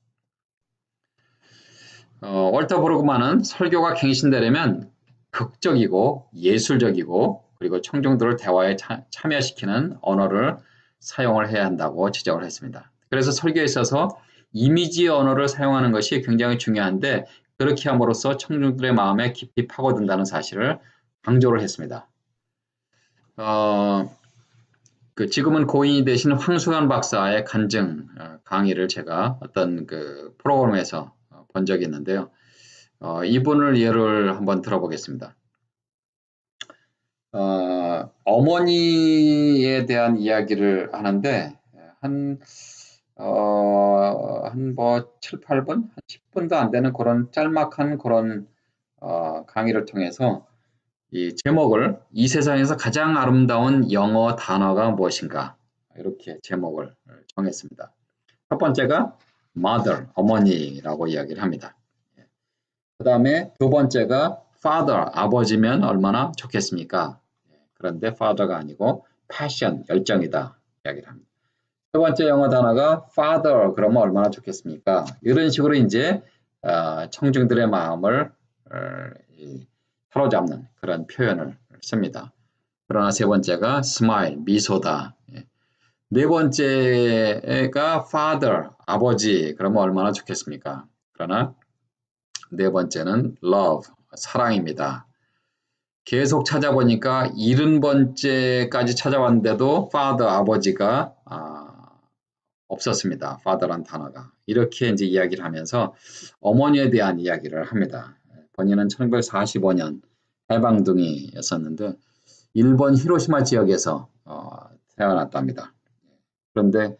Speaker 1: 월터 브루그만은 설교가 갱신되려면 극적이고 예술적이고 그리고 청중들을 대화에 참여시키는 언어를 사용을 해야 한다고 지적을 했습니다. 그래서 설교에 있어서 이미지 언어를 사용하는 것이 굉장히 중요한데 그렇게 함으로써 청중들의 마음에 깊이 파고든다는 사실을 강조를 했습니다. 지금은 고인이 되신 황수관 박사의 간증 강의를 제가 어떤 그 프로그램에서 본 적이 있는데요. 이분을 예를 한번 들어보겠습니다. 어머니에 대한 이야기를 하는데 한 뭐 7, 8분, 한 10분도 안 되는 그런 짤막한 그런 강의를 통해서 이 제목을 이 세상에서 가장 아름다운 영어 단어가 무엇인가 이렇게 제목을 정했습니다. 첫 번째가 mother, 어머니라고 이야기를 합니다. 그 다음에 두 번째가 father, 아버지면 얼마나 좋겠습니까? 그런데 father가 아니고 passion, 열정이다 이야기를 합니다. 세 번째 영어 단어가 father, 그러면 얼마나 좋겠습니까? 이런 식으로 이제 청중들의 마음을 사로잡는 그런 표현을 씁니다. 그러나 세 번째가 smile, 미소다. 네 번째가 father, 아버지, 그러면 얼마나 좋겠습니까? 그러나 네 번째는 love, 사랑입니다. 계속 찾아보니까 70번째까지 찾아왔는데도 father, 아버지가 없었습니다. father란 단어가. 이렇게 이제 이야기를 하면서 어머니에 대한 이야기를 합니다. 본인은 1945년 해방둥이였었는데 일본 히로시마 지역에서 태어났답니다. 그런데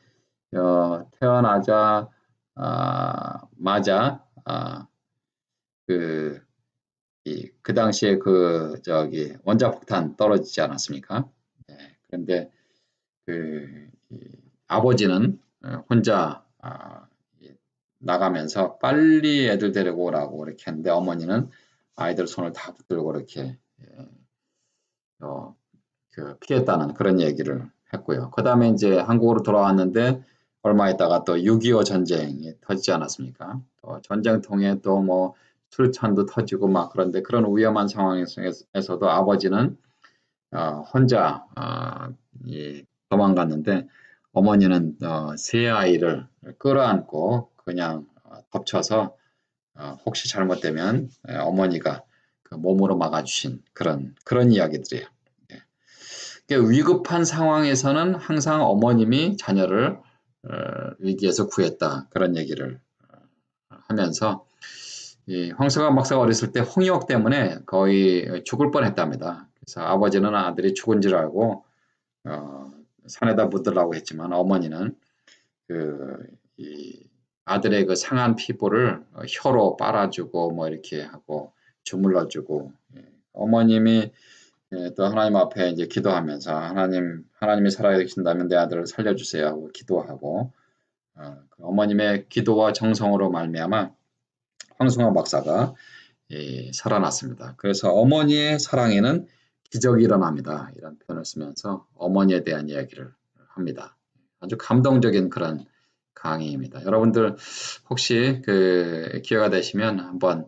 Speaker 1: 태어나자 마자 그 당시에 원자폭탄 떨어지지 않았습니까? 그런데 아버지는 혼자 나가면서 빨리 애들 데리고 오라고 이렇게 했는데 어머니는 아이들 손을 다 붙들고 이렇게 피했다는 그런 얘기를 했고요. 그 다음에 이제 한국으로 돌아왔는데 얼마 있다가 또 6.25 전쟁이 터지지 않았습니까? 또 전쟁통에 또 뭐 술탄도 터지고 막 그런데 그런 위험한 상황에서도 아버지는 혼자 도망갔는데 어머니는 세 아이를 끌어안고 그냥 덮쳐서 혹시 잘못되면 어머니가 그 몸으로 막아주신 그런 이야기들이에요. 위급한 상황에서는 항상 어머님이 자녀를 위기에서 구했다 그런 얘기를 하면서 이 황석환 박사가 어렸을 때 홍역 때문에 거의 죽을 뻔했답니다. 그래서 아버지는 아들이 죽은 줄 알고 산에다 묻으라고 했지만 어머니는 이 아들의 그 상한 피부를 혀로 빨아주고 뭐 이렇게 하고 주물러주고 어머님이 또 하나님 앞에 이제 기도하면서 하나님이 살아계신다면 내 아들을 살려주세요 하고 기도하고 그 어머님의 기도와 정성으로 말미암아 황승환 박사가 살아났습니다. 그래서 어머니의 사랑에는 기적이 일어납니다. 이런 표현을 쓰면서 어머니에 대한 이야기를 합니다. 아주 감동적인 그런 강의입니다. 여러분들 혹시 기회가 되시면 한번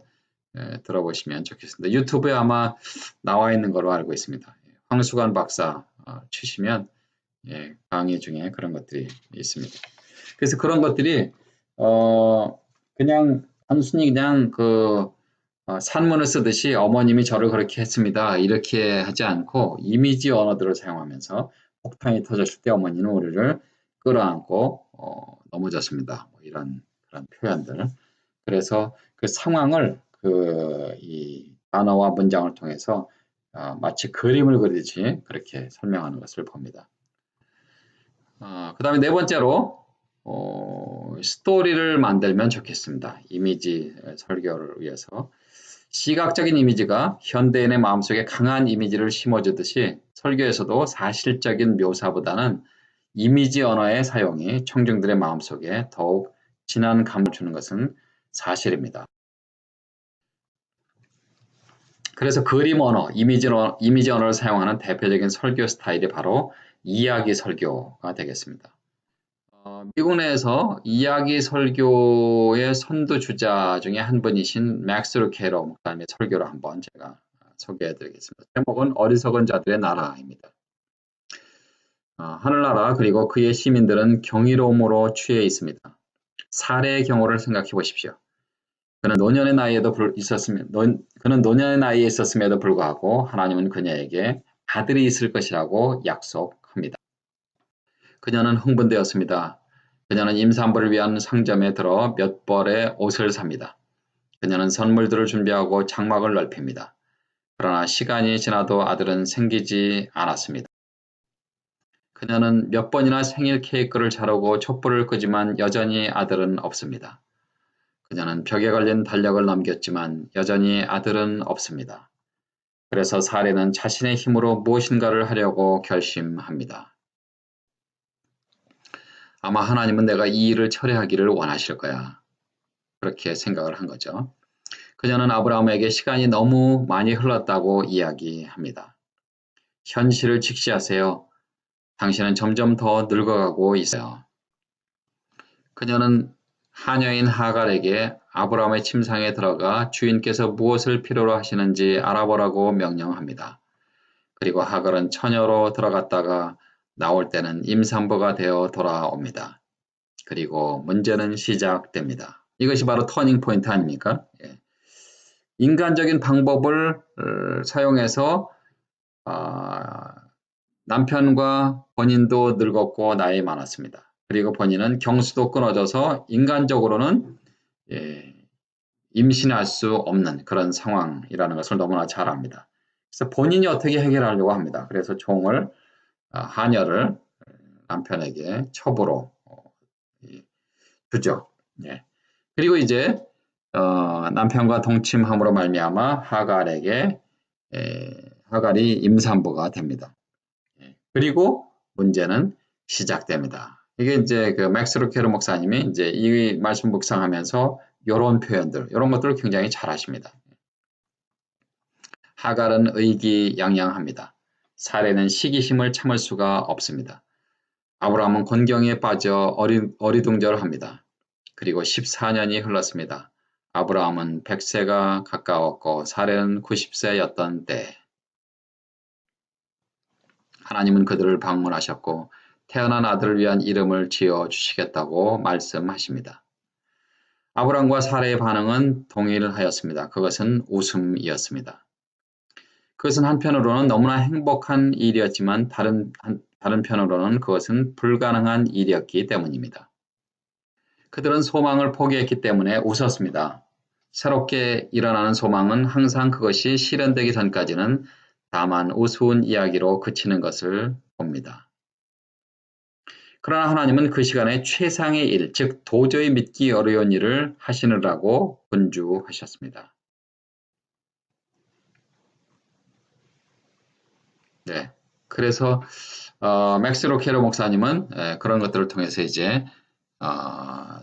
Speaker 1: 들어보시면 좋겠습니다. 유튜브에 아마 나와 있는 걸로 알고 있습니다. 황수관 박사 치시면 강의 중에 그런 것들이 있습니다. 그래서 그런 것들이 그냥 단순히 그냥 산문을 쓰듯이 어머님이 저를 그렇게 했습니다. 이렇게 하지 않고 이미지 언어들을 사용하면서 폭탄이 터졌을 때 어머니는 우리를 끌어안고 넘어졌습니다. 뭐 이런 그런 표현들. 그래서 그 상황을 이 단어와 문장을 통해서 마치 그림을 그리듯이 그렇게 설명하는 것을 봅니다. 그 다음에 네 번째로 스토리를 만들면 좋겠습니다. 이미지 설교를 위해서 시각적인 이미지가 현대인의 마음속에 강한 이미지를 심어주듯이 설교에서도 사실적인 묘사보다는 이미지 언어의 사용이 청중들의 마음속에 더욱 진한 감을 주는 것은 사실입니다. 그래서 그림 언어, 이미지 언어를 사용하는 대표적인 설교 스타일이 바로 이야기 설교가 되겠습니다. 미국 내에서 이야기 설교의 선두주자 중에 한 분이신 맥스 루케로 목사님의 설교를 한번 제가 소개해 드리겠습니다. 제목은 어리석은 자들의 나라입니다. 하늘나라 그리고 그의 시민들은 경이로움으로 취해 있습니다. 사례의 경우를 생각해 보십시오. 그는 노년의 나이에 있었음에도 불구하고 하나님은 그녀에게 아들이 있을 것이라고 약속합니다. 그녀는 흥분되었습니다. 그녀는 임산부를 위한 상점에 들어 몇 벌의 옷을 삽니다. 그녀는 선물들을 준비하고 장막을 넓힙니다. 그러나 시간이 지나도 아들은 생기지 않았습니다. 그녀는 몇 번이나 생일 케이크를 자르고 촛불을 끄지만 여전히 아들은 없습니다. 그녀는 벽에 걸린 달력을 넘겼지만 여전히 아들은 없습니다. 그래서 사례는 자신의 힘으로 무엇인가를 하려고 결심합니다. 아마 하나님은 내가 이 일을 처리하기를 원하실 거야. 그렇게 생각을 한 거죠. 그녀는 아브라함에게 시간이 너무 많이 흘렀다고 이야기합니다. 현실을 직시하세요. 당신은 점점 더 늙어가고 있어요. 그녀는 하녀인 하갈에게 아브라함의 침상에 들어가 주인께서 무엇을 필요로 하시는지 알아보라고 명령합니다. 그리고 하갈은 처녀로 들어갔다가 나올 때는 임산부가 되어 돌아옵니다. 그리고 문제는 시작됩니다. 이것이 바로 터닝 포인트 아닙니까? 예. 인간적인 방법을 사용해서 남편과 본인도 늙었고 나이 많았습니다. 그리고 본인은 경수도 끊어져서 인간적으로는 임신할 수 없는 그런 상황이라는 것을 너무나 잘 압니다. 그래서 본인이 어떻게 해결하려고 합니다. 그래서 종을 하녀를 남편에게 첩으로 주죠. 예. 그리고 이제 남편과 동침함으로 말미암아 하갈이 임산부가 됩니다. 예. 그리고 문제는 시작됩니다. 이게 이제 그 맥스 루케르 목사님이 이제 이 말씀 묵상하면서 이런 표현들, 이런 것들을 굉장히 잘 하십니다. 하갈은 의기양양합니다. 사례는 시기심을 참을 수가 없습니다. 아브라함은 곤경에 빠져 어리둥절합니다. 그리고 14년이 흘렀습니다. 아브라함은 100세가 가까웠고 사례는 90세였던 때 하나님은 그들을 방문하셨고 태어난 아들을 위한 이름을 지어주시겠다고 말씀하십니다. 아브라함과 사례의 반응은 동일하였습니다. 그것은 웃음이었습니다. 그것은 한편으로는 너무나 행복한 일이었지만 다른 편으로는 그것은 불가능한 일이었기 때문입니다. 그들은 소망을 포기했기 때문에 웃었습니다. 새롭게 일어나는 소망은 항상 그것이 실현되기 전까지는 다만 우스운 이야기로 그치는 것을 봅니다. 그러나 하나님은 그 시간에 최상의 일, 즉 도저히 믿기 어려운 일을 하시느라고 분주하셨습니다. 네, 그래서 맥스 로케르 목사님은 그런 것들을 통해서 이제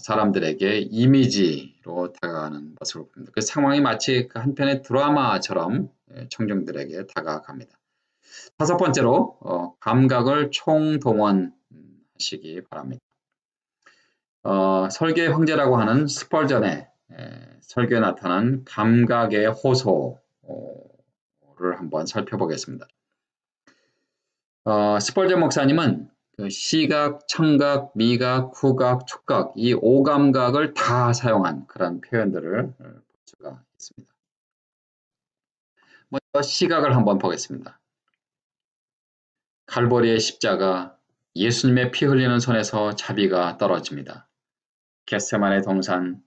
Speaker 1: 사람들에게 이미지로 다가가는 모습을 봅니다. 그 상황이 마치 그 한편의 드라마처럼 청중들에게 다가갑니다. 다섯 번째로 감각을 총동원하시기 바랍니다. 설계의 황제라고 하는 스펄전의 설교에 나타난 감각의 호소를 한번 살펴보겠습니다. 스펄전 목사님은 그 시각, 청각, 미각, 후각, 촉각 이 오감각을 다 사용한 그런 표현들을 볼 수가 있습니다. 먼저 시각을 한번 보겠습니다. 갈보리의 십자가, 예수님의 피 흘리는 손에서 자비가 떨어집니다. 겟세마네 동산,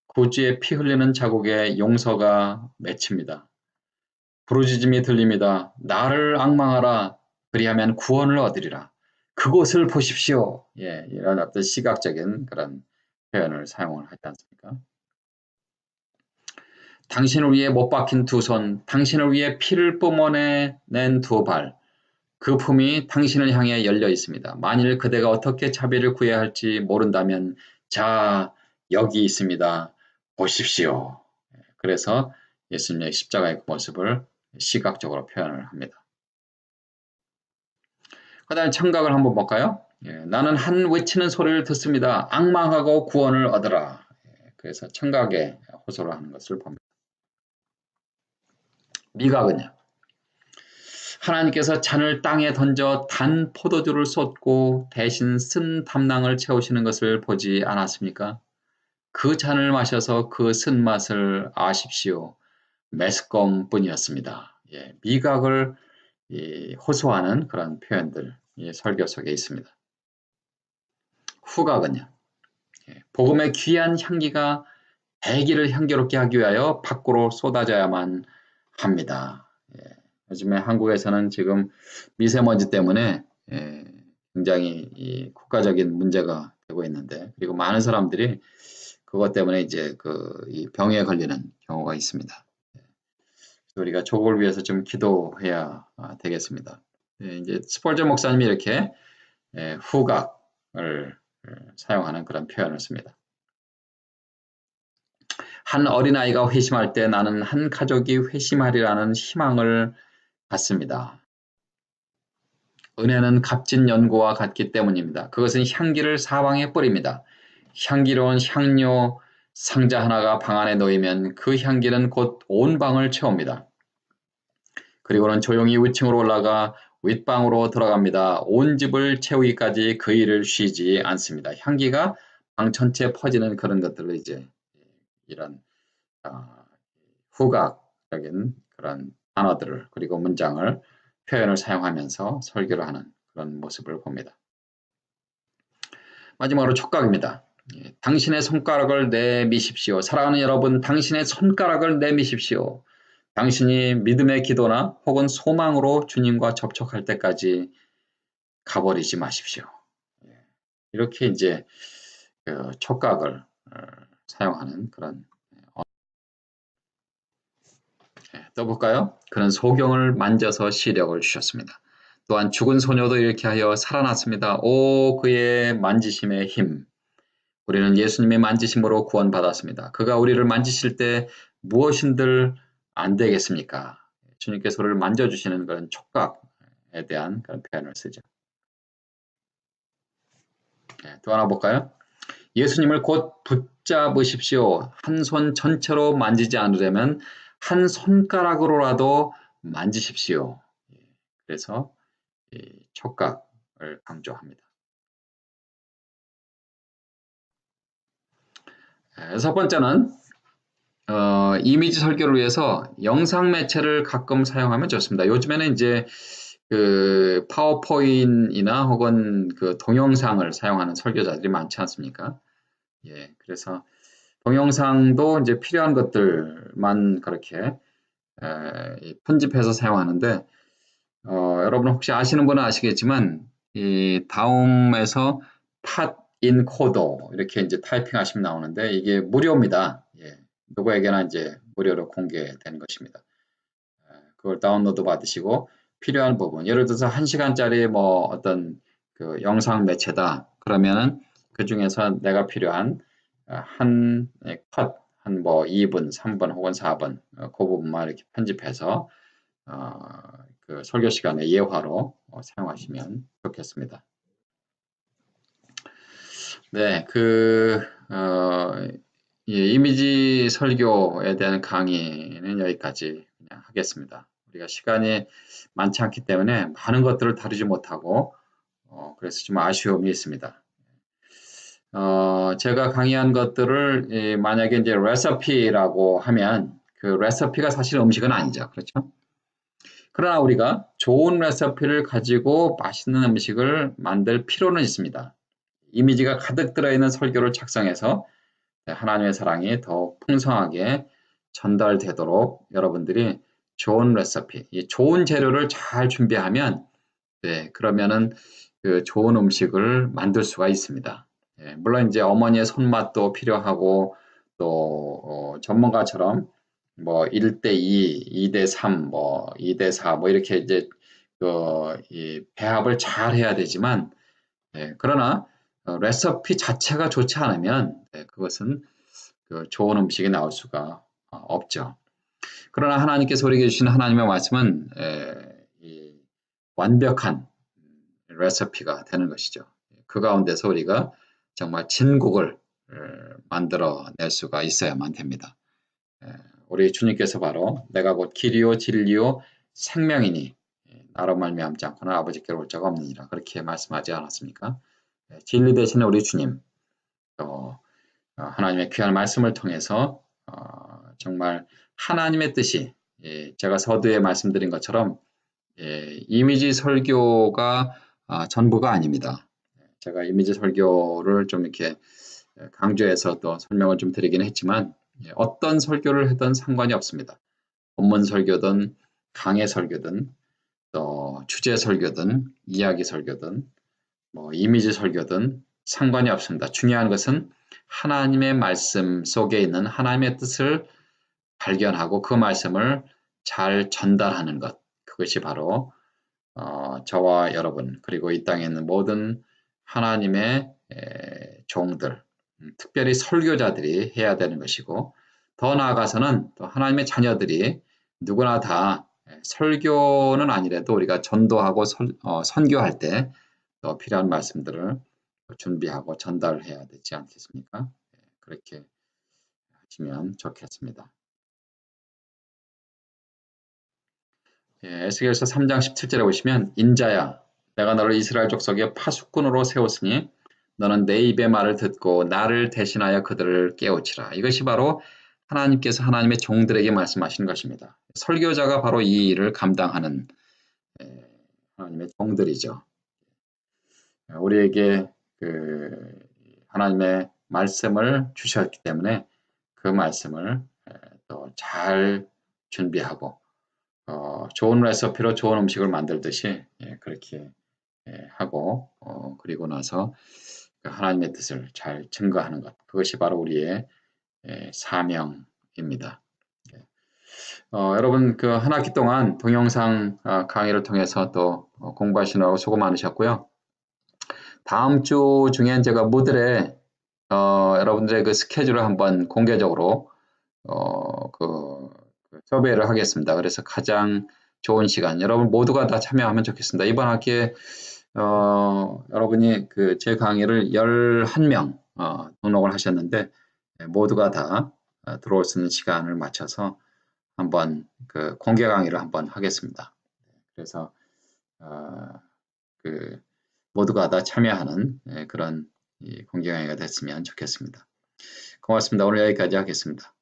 Speaker 1: 구주의 피 흘리는 자국에 용서가 맺힙니다. 부르짖음이 들립니다. 나를 앙망하라. 그리하면 구원을 얻으리라. 그곳을 보십시오. 예, 이런 어떤 시각적인 그런 표현을 사용을 하지 않습니까? 당신을 위해 못 박힌 두 손, 당신을 위해 피를 뿜어낸 두 발, 그 품이 당신을 향해 열려 있습니다. 만일 그대가 어떻게 자비를 구해야 할지 모른다면 자, 여기 있습니다. 보십시오. 그래서 예수님의 십자가의 모습을 시각적으로 표현을 합니다. 그 다음에 청각을 한번 볼까요? 나는 한 외치는 소리를 듣습니다. 앙망하고 구원을 얻으라. 그래서 청각에 호소를 하는 것을 봅니다. 미각은요. 하나님께서 잔을 땅에 던져 단 포도주를 쏟고 대신 쓴 담낭을 채우시는 것을 보지 않았습니까? 그 잔을 마셔서 그 쓴맛을 아십시오. 매스컴뿐이었습니다. 미각을 호소하는 그런 표현들 이 설교 속에 있습니다. 후각은요. 복음의 귀한 향기가 대기를 향기롭게 하기 위하여 밖으로 쏟아져야만 합니다. 요즘에 한국에서는 지금 미세먼지 때문에 굉장히 국가적인 문제가 되고 있는데, 그리고 많은 사람들이 그것 때문에 이제 이 병에 걸리는 경우가 있습니다. 우리가 저걸 위해서 좀 기도해야 되겠습니다. 이제 스폴저 목사님이 이렇게 후각을 사용하는 그런 표현을 씁니다. 한 어린아이가 회심할 때 나는 한 가족이 회심하리라는 희망을 갖습니다. 은혜는 값진 연고와 같기 때문입니다. 그것은 향기를 사방에 뿌립니다. 향기로운 향료 상자 하나가 방 안에 놓이면 그 향기는 곧 온 방을 채웁니다. 그리고는 조용히 위층으로 올라가 윗방으로 들어갑니다. 온 집을 채우기까지 그 일을 쉬지 않습니다. 향기가 방 전체에 퍼지는 그런 것들을 이제 이런 후각적인 그런 단어들을 그리고 문장을 표현을 사용하면서 설교를 하는 그런 모습을 봅니다. 마지막으로 촉각입니다. 당신의 손가락을 내미십시오. 사랑하는 여러분, 당신의 손가락을 내미십시오. 당신이 믿음의 기도나 혹은 소망으로 주님과 접촉할 때까지 가버리지 마십시오. 이렇게 이제 촉각을 사용하는 그런 또 볼까요? 그는 소경을 만져서 시력을 주셨습니다. 또한 죽은 소녀도 이렇게 하여 살아났습니다. 오 그의 만지심의 힘. 우리는 예수님의 만지심으로 구원받았습니다. 그가 우리를 만지실 때 무엇인들 안 되겠습니까? 주님께서 우리를 만져주시는 그런 촉각에 대한 그런 표현을 쓰죠. 또 하나 볼까요? 예수님을 곧 붙잡으십시오. 한 손 전체로 만지지 않으려면 한 손가락으로라도 만지십시오. 그래서 촉각을 강조합니다. 첫 번째는 이미지 설교를 위해서 영상 매체를 가끔 사용하면 좋습니다. 요즘에는 이제 그 파워포인트나 혹은 그 동영상을 사용하는 설교자들이 많지 않습니까? 그래서 동영상도 이제 필요한 것들만 그렇게 편집해서 사용하는데 여러분 혹시 아시는 분은 아시겠지만 이 다음에서 팟인 코더 이렇게 이제 타이핑하시면 나오는데 이게 무료입니다. 누구에게나 이제 무료로 공개된 것입니다. 그걸 다운로드 받으시고 필요한 부분, 예를 들어서 1시간짜리 뭐 어떤 그 영상 매체다. 그러면은 그 중에서 내가 필요한 한 컷, 한 뭐 2분, 3분 혹은 4분 그 부분만 이렇게 편집해서 그 설교 시간에 예화로 사용하시면 좋겠습니다. 네, 이미지 설교에 대한 강의는 여기까지 그냥 하겠습니다. 우리가 시간이 많지 않기 때문에 많은 것들을 다루지 못하고 그래서 좀 아쉬움이 있습니다. 제가 강의한 것들을 만약에 이제 레시피라고 하면 그 레시피가 사실 음식은 아니죠. 그렇죠? 그러나 우리가 좋은 레시피를 가지고 맛있는 음식을 만들 필요는 있습니다. 이미지가 가득 들어있는 설교를 작성해서 하나님의 사랑이 더 풍성하게 전달되도록 여러분들이 좋은 레시피, 좋은 재료를 잘 준비하면 그러면은 그 좋은 음식을 만들 수가 있습니다. 물론 이제 어머니의 손맛도 필요하고 또 전문가처럼 뭐 1대2, 2대3, 뭐 2대4 뭐 이렇게 이제 이 배합을 잘 해야 되지만 그러나 레시피 자체가 좋지 않으면 그것은 그 좋은 음식이 나올 수가 없죠. 그러나 하나님께서 우리에게 주신 하나님의 말씀은 이 완벽한 레시피가 되는 것이죠. 그 가운데서 우리가 정말 진국을 만들어낼 수가 있어야만 됩니다. 우리 주님께서 바로 내가 곧 길이요 진리요 생명이니 나로 말미암지 않고는 아버지께로 올 자가 없느니라 그렇게 말씀하지 않았습니까? 진리 대신에 우리 주님 또 하나님의 귀한 말씀을 통해서 정말 하나님의 뜻이 제가 서두에 말씀드린 것처럼 이미지 설교가 전부가 아닙니다. 제가 이미지 설교를 좀 이렇게 강조해서 또 설명을 좀 드리긴 했지만 어떤 설교를 해도 상관이 없습니다. 본문 설교든 강해 설교든 또 주제 설교든 이야기 설교든 뭐 이미지 설교든 상관이 없습니다. 중요한 것은 하나님의 말씀 속에 있는 하나님의 뜻을 발견하고 그 말씀을 잘 전달하는 것. 그것이 바로 저와 여러분 그리고 이 땅에 있는 모든 하나님의 종들, 특별히 설교자들이 해야 되는 것이고 더 나아가서는 또 하나님의 자녀들이 누구나 다 설교는 아니라도 우리가 전도하고 선교할 때 또 필요한 말씀들을 준비하고 전달해야 되지 않겠습니까? 그렇게 하시면 좋겠습니다. 에스겔서 3장 17절에 보시면 인자야 내가 너를 이스라엘 족속의 파수꾼으로 세웠으니 너는 내 입의 말을 듣고 나를 대신하여 그들을 깨우치라. 이것이 바로 하나님께서 하나님의 종들에게 말씀하시는 것입니다. 설교자가 바로 이 일을 감당하는 하나님의 종들이죠. 우리에게 그 하나님의 말씀을 주셨기 때문에 그 말씀을 또 잘 준비하고 좋은 레시피로 좋은 음식을 만들듯이 그렇게 하고 그리고 나서 하나님의 뜻을 잘 증거하는 것 그것이 바로 우리의 사명입니다. 여러분 그 한 학기 동안 동영상 강의를 통해서 또 공부하시느라고 수고 많으셨고요. 다음 주 중엔 제가 무들에 여러분들의 그 스케줄을 한번 공개적으로 그 서베이를 하겠습니다. 그래서 가장 좋은 시간 여러분 모두가 다 참여하면 좋겠습니다. 이번 학기에 여러분이 그 제 강의를 11명 등록을 하셨는데 모두가 다 들어올 수 있는 시간을 맞춰서 한번 그 공개 강의를 한번 하겠습니다. 그래서 그 모두가 다 참여하는 그런 공개 강의가 됐으면 좋겠습니다. 고맙습니다. 오늘 여기까지 하겠습니다.